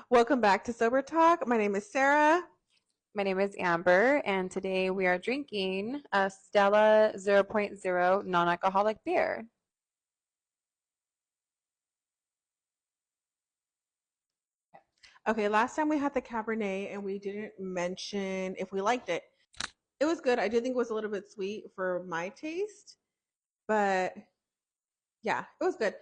Welcome back to Sober Talk. My name is Sarah. My name is Amber, and today we are drinking a Stella zero point zero non-alcoholic beer. Okay, last time we had the Cabernet and we didn't mention if we liked it. It was good. I do think it was a little bit sweet for my taste, but yeah, it was good.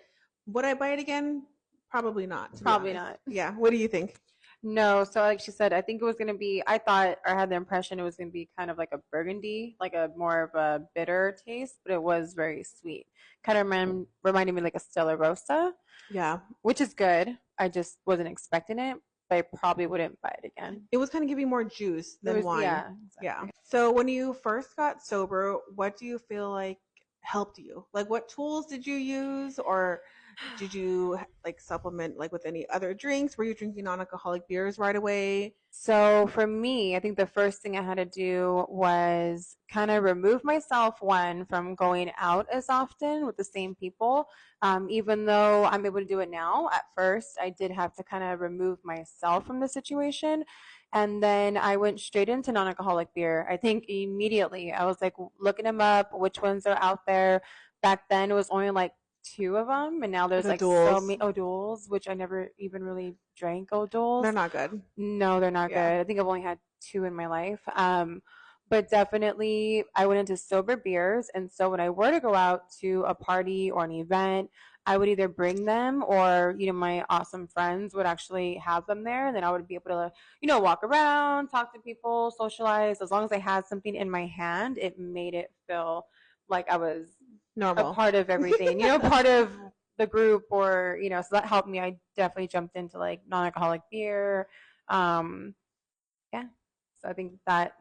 Would I buy it again? Probably not, to be Probably honest. not. Yeah, what do you think? No, so like she said, I think it was going to be, I thought or had the impression it was going to be kind of like a burgundy, like a more of a bitter taste, but it was very sweet. Kind of reminded me like a Stella Rosa, Yeah, which is good. I just wasn't expecting it, but I probably wouldn't buy it again. it was kind of giving more juice It than was, wine. yeah, Yeah. exactly. So when you first got sober, what do you feel like helped you? Like what tools did you use or did you like supplement like with any other drinks? Were you drinking non-alcoholic beers right away? So for me, I think the first thing I had to do was kind of remove myself, one, from going out as often with the same people. Even though I'm able to do it now, at first I did have to kind of remove myself from the situation. And then I went straight into non-alcoholic beer. I think immediately I was like looking them up, which ones are out there. Back then it was only like two of them, and now there's The like so duels. many O'Doul's, which I never even really drank They're O'Doul's. not good. No, they're not Yeah. good. I think I've only had two in my life. But definitely I went into sober beers. And so when I were to go out to a party or an event, I would either bring them or, my awesome friends would actually have them there. And then I would be able to, walk around, talk to people, socialize. As long as I had something in my hand, it made it feel like I was a Normal. part of everything, part of the group or, so that helped me. I definitely jumped into like non-alcoholic beer, um, yeah. So I think that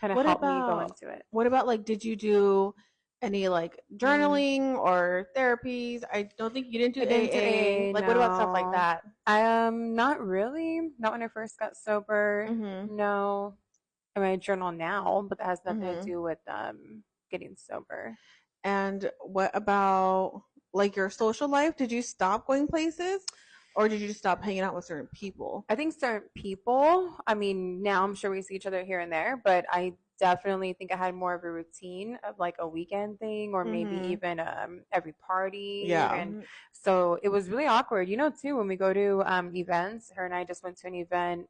kind of What helped me go about into it. like did you do any like Mm. journaling or therapies? I don't think you didn't do I didn't do AA. AA, Like what about stuff like no. that? Not really. Not when I first got sober. Mhm. No. I mean, I journal now, but that has nothing to Mhm. do with getting sober. And what about like your social life? Did you stop going places or did you just stop hanging out with certain people? I think certain people, I mean, now I'm sure we see each other here and there, but I definitely think I had more of a routine of like a weekend thing or maybe Mhm. even every party. Yeah. And so it was really awkward, too, when we go to events. Her and I just went to an event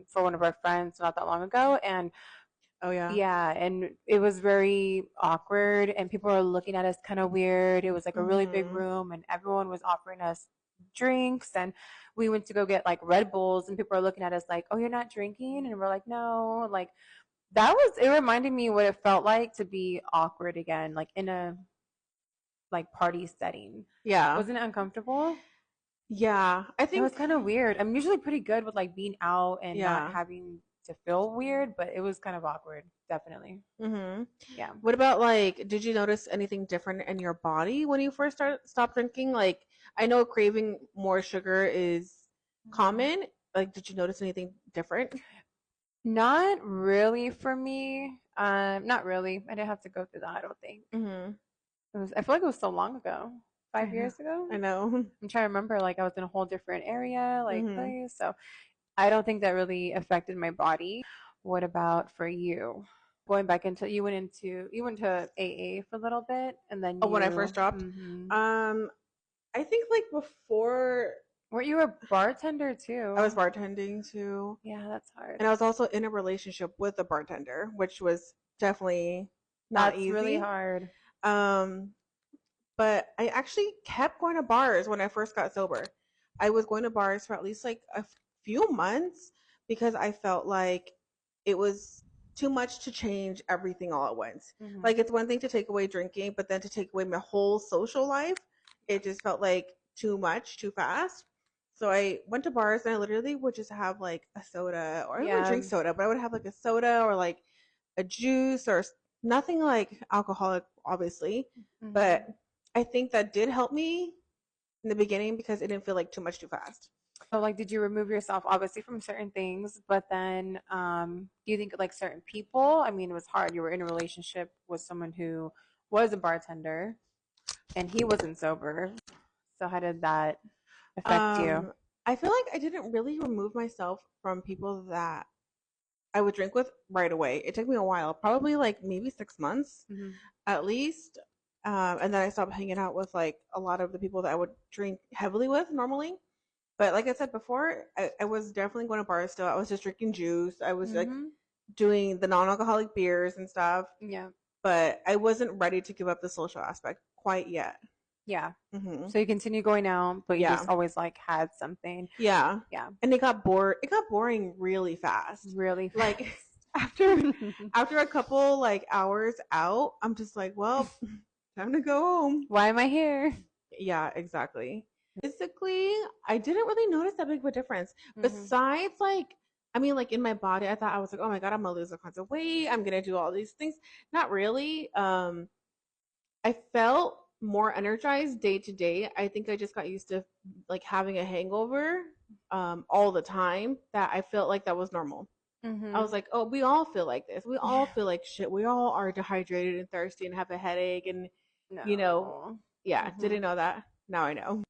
for one of our friends not that long ago. And Oh yeah. yeah, and it was very awkward, and people were looking at us kind of weird. It was like a really big Mhm. room, and everyone was offering us drinks. And we went to go get like Red Bulls, and people are looking at us like, "Oh, you're not drinking?" And we're like, "No." Like it reminded me what it felt like to be awkward again, like in a like party setting. Yeah. Wasn't it uncomfortable? Yeah. I It was think kind of weird. I'm usually pretty good with like being out and not yeah. having to feel weird, but it was kind of awkward, definitely. Mhm. Yeah. What about like did you notice anything different in your body when you first stopped drinking? Like I know craving more sugar is Mhm. common. Like did you notice anything different? Not really for me. Not really. I didn't have to go through that, I don't think. Mhm. I feel like it was so long ago. I five know. years ago? I know. I'm trying to remember, like I was in a whole different area, like Mhm. place. So I don't think that really affected my body. What about for you? Going back into you went to AA for a little bit and then Oh, when I first you dropped. Um I think like before weren't you a bartender I was too? bartending too. Yeah, that's hard. And I was also in a relationship with a bartender, which was definitely not That's really easy. hard. Um, but I actually kept going to bars when I first got sober. I was going to bars for at least like a few months because I felt like it was too much to change everything all at once. Hmm. Like it's one thing to take away drinking, but then to take away my whole social life, it just felt like too much, too fast. So I went to bars and I literally would just have like a soda, or I wouldn't Yeah. drink soda, but I would have like a soda or like a juice or nothing like alcoholic, obviously. But Hmm. I think that did help me in the beginning because it didn't feel like too much too fast. So, like, did you remove yourself obviously from certain things, but then do you think like certain people? I mean, it was hard. You were in a relationship with someone who was a bartender and he wasn't sober. So, how did that affect you? I feel like I didn't really remove myself from people that I would drink with right away. It took me a while, probably like maybe 6 months Hmm. at least. And then I stopped hanging out with like a lot of the people that I would drink heavily with normally. But like I said before, I was definitely going to bars still. I was just drinking juice. I was like Hmm. doing the non-alcoholic beers and stuff. Yeah. But I wasn't ready to give up the social aspect quite yet. Yeah. Hmm. So you continue going out, but you just Yeah, always like had something. yeah. Yeah. And it got bored. It got boring really fast. Really Like fast. after after a couple like hours out, I'm just like, well, time to go home. Why am I here? Yeah, exactly. Physically, I didn't really notice that big of a difference. Hmm. Besides, like, I mean, like in my body, I thought I was like, oh my God, I'm gonna lose all kinds of weight. I'm gonna do all these things. Not really. I felt more energized day to day. I think I just got used to like having a hangover all the time that I felt like that was normal. I Hmm. was like, oh, we all feel like this. We all Yeah. feel like shit. We all are dehydrated and thirsty and have a headache and you know, No. yeah, Hmm. didn't know that. Now I know.